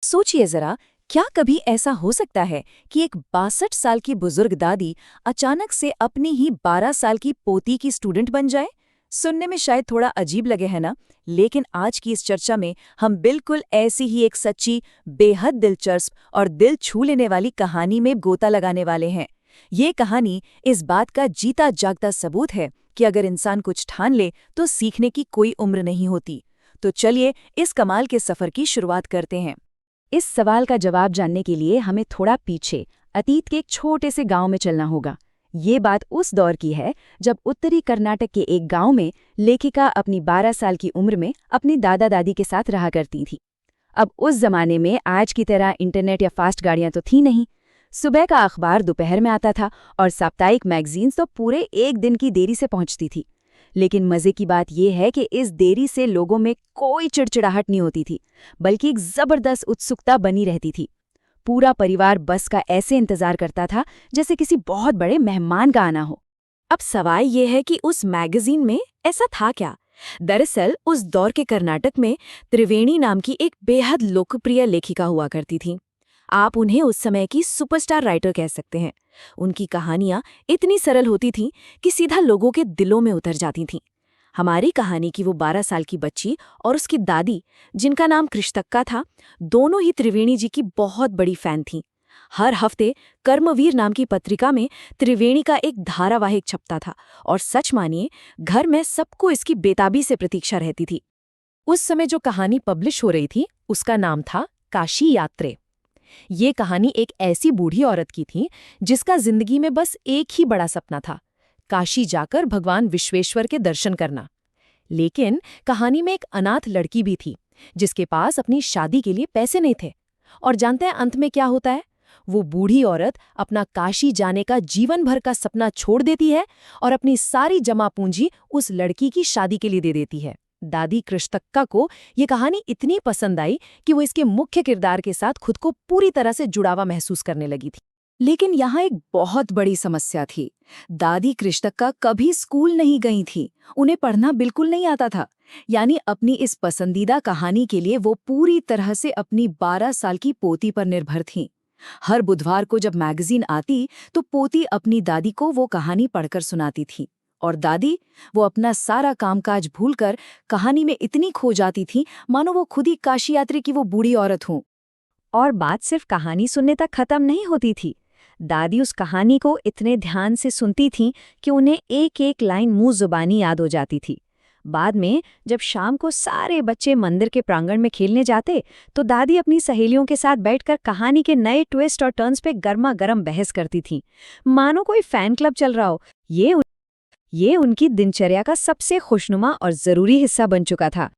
सोचिए जरा, क्या कभी ऐसा हो सकता है कि एक 62 साल की बुजुर्ग दादी अचानक से अपनी ही 12 साल की पोती की स्टूडेंट बन जाए। सुनने में शायद थोड़ा अजीब लगे है ना, लेकिन आज की इस चर्चा में हम बिल्कुल ऐसी ही एक सच्ची, बेहद दिलचस्प और दिल छू लेने वाली कहानी में गोता लगाने वाले हैं। ये कहानी इस बात का जीता जागता सबूत है कि अगर इंसान कुछ ठान ले तो सीखने की कोई उम्र नहीं होती। तो चलिए इस कमाल के सफर की शुरुआत करते हैं। इस सवाल का जवाब जानने के लिए हमें थोड़ा पीछे अतीत के एक छोटे से गांव में चलना होगा। ये बात उस दौर की है जब उत्तरी कर्नाटक के एक गांव में लेखिका अपनी 12 साल की उम्र में अपने दादा दादी के साथ रहा करती थी। अब उस जमाने में आज की तरह इंटरनेट या फास्ट गाड़ियां तो थी नहीं। सुबह का अखबार दोपहर में आता था और साप्ताहिक मैगजीन्स तो पूरे एक दिन की देरी से पहुंचती थी। लेकिन मजे की बात यह है कि इस देरी से लोगों में कोई चिड़चिड़ाहट नहीं होती थी, बल्कि एक जबरदस्त उत्सुकता बनी रहती थी। पूरा परिवार बस का ऐसे इंतजार करता था जैसे किसी बहुत बड़े मेहमान का आना हो। अब सवाल ये है कि उस मैगजीन में ऐसा था क्या। दरअसल उस दौर के कर्नाटक में त्रिवेणी नाम की एक बेहद लोकप्रिय लेखिका हुआ करती थी। आप उन्हें उस समय की सुपरस्टार राइटर कह सकते हैं। उनकी कहानियां इतनी सरल होती थीं कि सीधा लोगों के दिलों में उतर जाती थीं। हमारी कहानी की वो 12 साल की बच्ची और उसकी दादी, जिनका नाम कृष्तक्का था, दोनों ही त्रिवेणी जी की बहुत बड़ी फैन थीं। हर हफ्ते कर्मवीर नाम की पत्रिका में त्रिवेणी का एक धारावाहिक छपता था और सच मानिए, घर में सबको इसकी बेताबी से प्रतीक्षा रहती थी। उस समय जो कहानी पब्लिश हो रही थी उसका नाम था काशी यात्रे। ये कहानी एक ऐसी बूढ़ी औरत की थी जिसका जिंदगी में बस एक ही बड़ा सपना था, काशी जाकर भगवान विश्वेश्वर के दर्शन करना। लेकिन कहानी में एक अनाथ लड़की भी थी जिसके पास अपनी शादी के लिए पैसे नहीं थे। और जानते हैं अंत में क्या होता है? वो बूढ़ी औरत अपना काशी जाने का जीवन भर का सपना छोड़ देती है और अपनी सारी जमा पूंजी उस लड़की की शादी के लिए दे देती है। दादी कृष्तक्का को ये कहानी इतनी पसंद आई कि वो इसके मुख्य किरदार के साथ खुद को पूरी तरह से जुड़ावा महसूस करने लगी थी। लेकिन यहाँ एक बहुत बड़ी समस्या थी। दादी कृष्तक्का कभी स्कूल नहीं गई थी, उन्हें पढ़ना बिल्कुल नहीं आता था। यानी अपनी इस पसंदीदा कहानी के लिए वो पूरी तरह से अपनी 12 साल की पोती पर निर्भर थीं। हर बुधवार को जब मैगजीन आती तो पोती अपनी दादी को वो कहानी पढ़कर सुनाती थी और दादी वो अपना सारा कामकाज भूलकर कहानी में इतनी खो जाती थी मानो वो खुद ही काशी यात्री की वो बूढ़ी औरत हो। और बात सिर्फ कहानी सुनने तक खत्म नहीं होती थी। दादी उस कहानी को इतने ध्यान से सुनती थीं कि उन्हें एक एक लाइन मुंह जुबानी याद हो जाती थी। बाद में जब शाम को सारे बच्चे मंदिर के प्रांगण में खेलने जाते तो दादी अपनी सहेलियों के साथ बैठकर कहानी के नए ट्विस्ट और टर्न्स पे गर्मा गर्म बहस करती थीं, मानो कोई फैन क्लब चल रहा हो। ये उनकी दिनचर्या का सबसे खुशनुमा और जरूरी हिस्सा बन चुका था।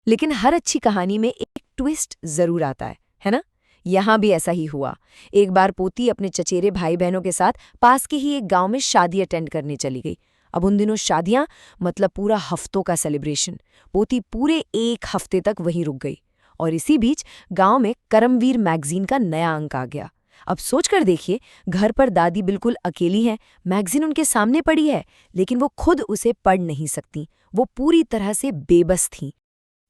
लेकिन हर अच्छी कहानी में एक ट्विस्ट जरूर आता है ना? यहाँ भी ऐसा ही हुआ। एक बार पोती अपने चचेरे भाई बहनों के साथ पास के ही एक गांव में शादी अटेंड करने चली गई। अब उन दिनों शादियां मतलब पूरा हफ्तों का सेलिब्रेशन। पोती पूरे एक हफ्ते तक वहीं रुक गई और इसी बीच गांव में कर्मवीर मैगजीन का नया अंक आ गया। अब सोचकर देखिए, घर पर दादी बिल्कुल अकेली हैं, मैगजीन उनके सामने पड़ी है, लेकिन वो खुद उसे पढ़ नहीं सकती। वो पूरी तरह से बेबस थीं।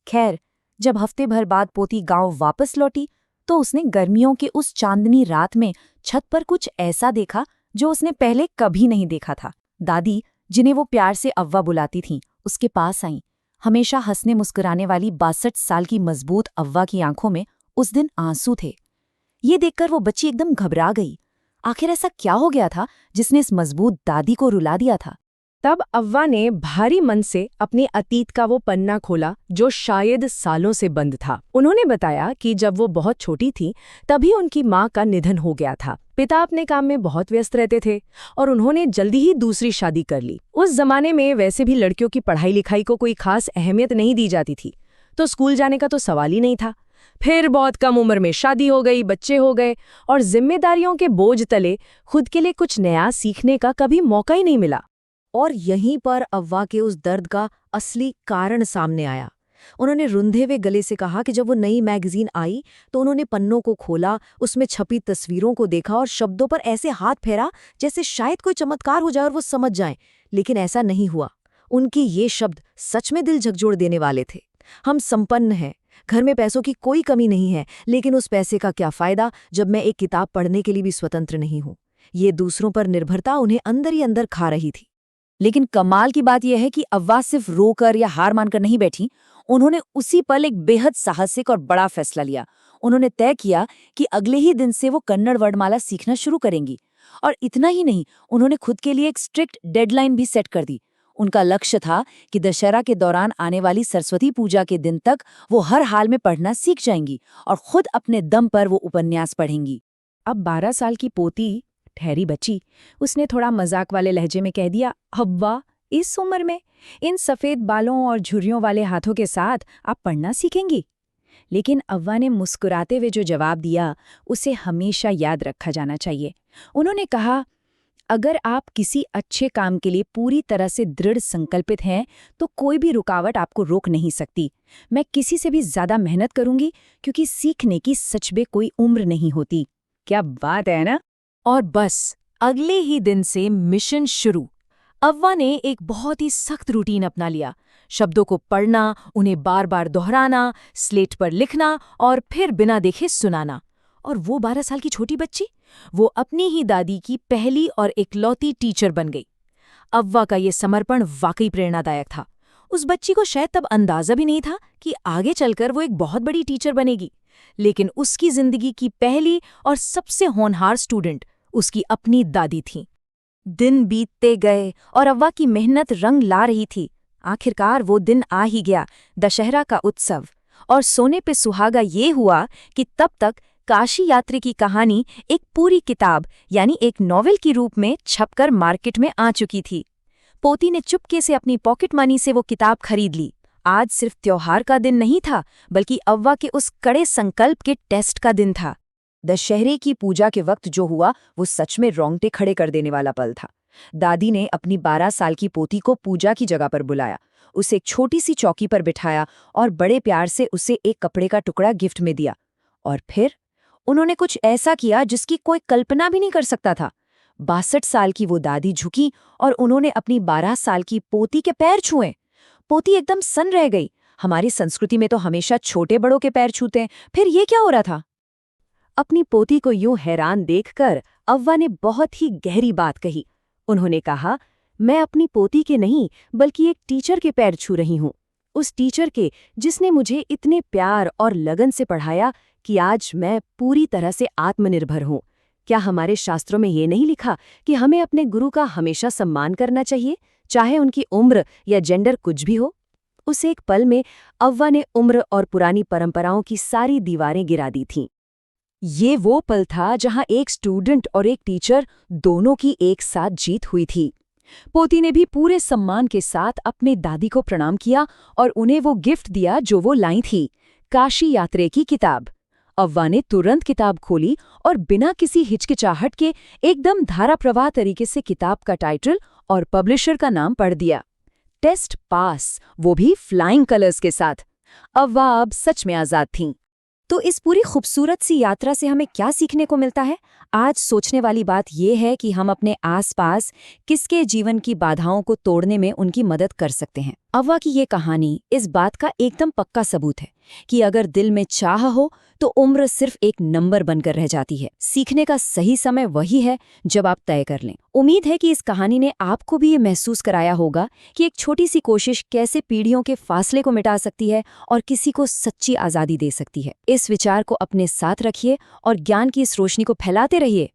खैर, जब हफ्ते भर बाद पोती गांव वापस लौटी तो उसने गर्मियों की उस चांदनी रात में छत पर कुछ ऐसा देखा जो उसने पहले कभी नहीं देखा था। दादी, जिन्हें वो प्यार से अव्वा बुलाती थीं, उसके पास आईं। हमेशा हंसने मुस्कुराने वाली 62 साल की मजबूत अव्वा की आंखों में उस दिन आंसू थे। ये देखकर वो बच्ची एकदम घबरा गई। आखिर ऐसा क्या हो गया था जिसने इस मजबूत दादी को रुला दिया था? तब अव्वा ने भारी मन से अपने अतीत का वो पन्ना खोला जो शायद सालों से बंद था। उन्होंने बताया कि जब वो बहुत छोटी थी तभी उनकी माँ का निधन हो गया था। पिता अपने काम में बहुत व्यस्त रहते थे और उन्होंने जल्दी ही दूसरी शादी कर ली। उस जमाने में वैसे भी लड़कियों की पढ़ाई लिखाई को कोई खास अहमियत नहीं दी जाती थी, तो स्कूल जाने का तो सवाल ही नहीं था। फिर बहुत कम उम्र में शादी हो गई, बच्चे हो गए और जिम्मेदारियों के बोझ तले खुद के लिए कुछ नया सीखने का कभी मौका ही नहीं मिला। और यहीं पर अव्वा के उस दर्द का असली कारण सामने आया। उन्होंने रुंधे हुए गले से कहा कि जब वो नई मैगजीन आई तो उन्होंने पन्नों को खोला, उसमें छपी तस्वीरों को देखा और शब्दों पर ऐसे हाथ फेरा जैसे शायद कोई चमत्कार हो जाए और वो समझ जाएं। लेकिन ऐसा नहीं हुआ। उनके ये शब्द सच में दिल झकझोर देने वाले थे। हम संपन्न हैं, घर में पैसों की कोई कमी नहीं है, लेकिन उस पैसे का क्या फ़ायदा जब मैं एक किताब पढ़ने के लिए भी स्वतंत्र नहीं हूँ। ये दूसरों पर निर्भरता उन्हें अंदर ही अंदर खा रही थी। लेकिन कमाल की बात यह है कि अव्वा सिर्फ रोकर या हार मानकर नहीं बैठी। उन्होंने उसी पल एक बेहद साहसिक और बड़ा फैसला लिया। उन्होंने तय किया कि अगले ही दिन से वो कन्नड़ वर्णमाला सीखना शुरू करेंगी। और इतना ही नहीं, उन्होंने खुद के लिए एक स्ट्रिक्ट डेडलाइन भी सेट कर दी। उनका लक्ष्य था कि दशहरा के दौरान आने वाली सरस्वती पूजा के दिन तक वो हर हाल में पढ़ना सीख जाएंगी और खुद अपने दम पर वो उपन्यास पढ़ेंगी। अब 12 साल की पोती ठहरी बची। उसने थोड़ा मजाक वाले लहजे में कह दिया, अव्वा, इस उम्र में इन सफ़ेद बालों और झुर्रियों वाले हाथों के साथ आप पढ़ना सीखेंगी? लेकिन अव्वा ने मुस्कुराते हुए जो जवाब दिया, उसे हमेशा याद रखा जाना चाहिए। उन्होंने कहा, अगर आप किसी अच्छे काम के लिए पूरी तरह से दृढ़ संकल्पित हैं, तो कोई भी रुकावट आपको रोक नहीं सकती। मैं किसी से भी ज़्यादा मेहनत करूंगी, क्योंकि सीखने की सच में कोई उम्र नहीं होती। क्या बात है ना? और बस अगले ही दिन से मिशन शुरू। अव्वा ने एक बहुत ही सख्त रूटीन अपना लिया। शब्दों को पढ़ना, उन्हें बार बार दोहराना, स्लेट पर लिखना और फिर बिना देखे सुनाना। और वो 12 साल की छोटी बच्ची, वो अपनी ही दादी की पहली और इकलौती टीचर बन गई। अव्वा का ये समर्पण वाकई प्रेरणादायक था। उस बच्ची को शायद तब अंदाजा भी नहीं था कि आगे चलकर वो एक बहुत बड़ी टीचर बनेगी। लेकिन उसकी जिंदगी की पहली और सबसे होनहार स्टूडेंट उसकी अपनी दादी थी। दिन बीतते गए और अव्वा की मेहनत रंग ला रही थी। आखिरकार वो दिन आ ही गया, दशहरा का उत्सव। और सोने पे सुहागा ये हुआ कि तब तक काशी यात्रा की कहानी एक पूरी किताब यानी एक नॉवेल के रूप में छपकर मार्केट में आ चुकी थी। पोती ने चुपके से अपनी पॉकेट मनी से वो किताब खरीद ली। आज सिर्फ त्योहार का दिन नहीं था, बल्कि अव्वा के उस कड़े संकल्प के टेस्ट का दिन था। दशहरे की पूजा के वक्त जो हुआ, वो सच में रोंगटे खड़े कर देने वाला पल था। दादी ने अपनी 12 साल की पोती को पूजा की जगह पर बुलाया, उसे एक छोटी सी चौकी पर बिठाया और बड़े प्यार से उसे एक कपड़े का टुकड़ा गिफ्ट में दिया। और फिर उन्होंने कुछ ऐसा किया जिसकी कोई कल्पना भी नहीं कर सकता था। 62 साल की वो दादी झुकी और उन्होंने अपनी 12 साल की पोती के पैर छुए। पोती एकदम सन्न रह गई। हमारी संस्कृति में तो हमेशा छोटे बड़ों के पैर छूते हैं, फिर ये क्या हो रहा था? अपनी पोती को यूं हैरान देखकर अव्वा ने बहुत ही गहरी बात कही। उन्होंने कहा, मैं अपनी पोती के नहीं, बल्कि एक टीचर के पैर छू रही हूँ। उस टीचर के जिसने मुझे इतने प्यार और लगन से पढ़ाया कि आज मैं पूरी तरह से आत्मनिर्भर हूँ। क्या हमारे शास्त्रों में ये नहीं लिखा कि हमें अपने गुरु का हमेशा सम्मान करना चाहिए, चाहे उनकी उम्र या जेंडर कुछ भी हो? उस एक पल में अव्वा ने उम्र और पुरानी परंपराओं की सारी दीवारें गिरा दी थीं। ये वो पल था जहां एक स्टूडेंट और एक टीचर दोनों की एक साथ जीत हुई थी। पोती ने भी पूरे सम्मान के साथ अपने दादी को प्रणाम किया और उन्हें वो गिफ्ट दिया जो वो लाई थी, काशी यात्रा की किताब। अव्वा ने तुरंत किताब खोली और बिना किसी हिचकिचाहट के एकदम धारा प्रवाह तरीके से किताब का टाइटल और पब्लिशर का नाम पढ़ दिया। टेस्ट पास, वो भी फ्लाइंग कलर्स के साथ। अव्वा अब सच में आजाद थीं। तो इस पूरी खूबसूरत सी यात्रा से हमें क्या सीखने को मिलता है? आज सोचने वाली बात यह है कि हम अपने आसपास किसके जीवन की बाधाओं को तोड़ने में उनकी मदद कर सकते हैं। अव्वा की ये कहानी इस बात का एकदम पक्का सबूत है कि अगर दिल में चाह हो तो उम्र सिर्फ एक नंबर बनकर रह जाती है। सीखने का सही समय वही है जब आप तय कर लें। उम्मीद है कि इस कहानी ने आपको भी ये महसूस कराया होगा कि एक छोटी सी कोशिश कैसे पीढ़ियों के फासले को मिटा सकती है और किसी को सच्ची आज़ादी दे सकती है। इस विचार को अपने साथ रखिए और ज्ञान की इस रोशनी को फैलाते रहिए।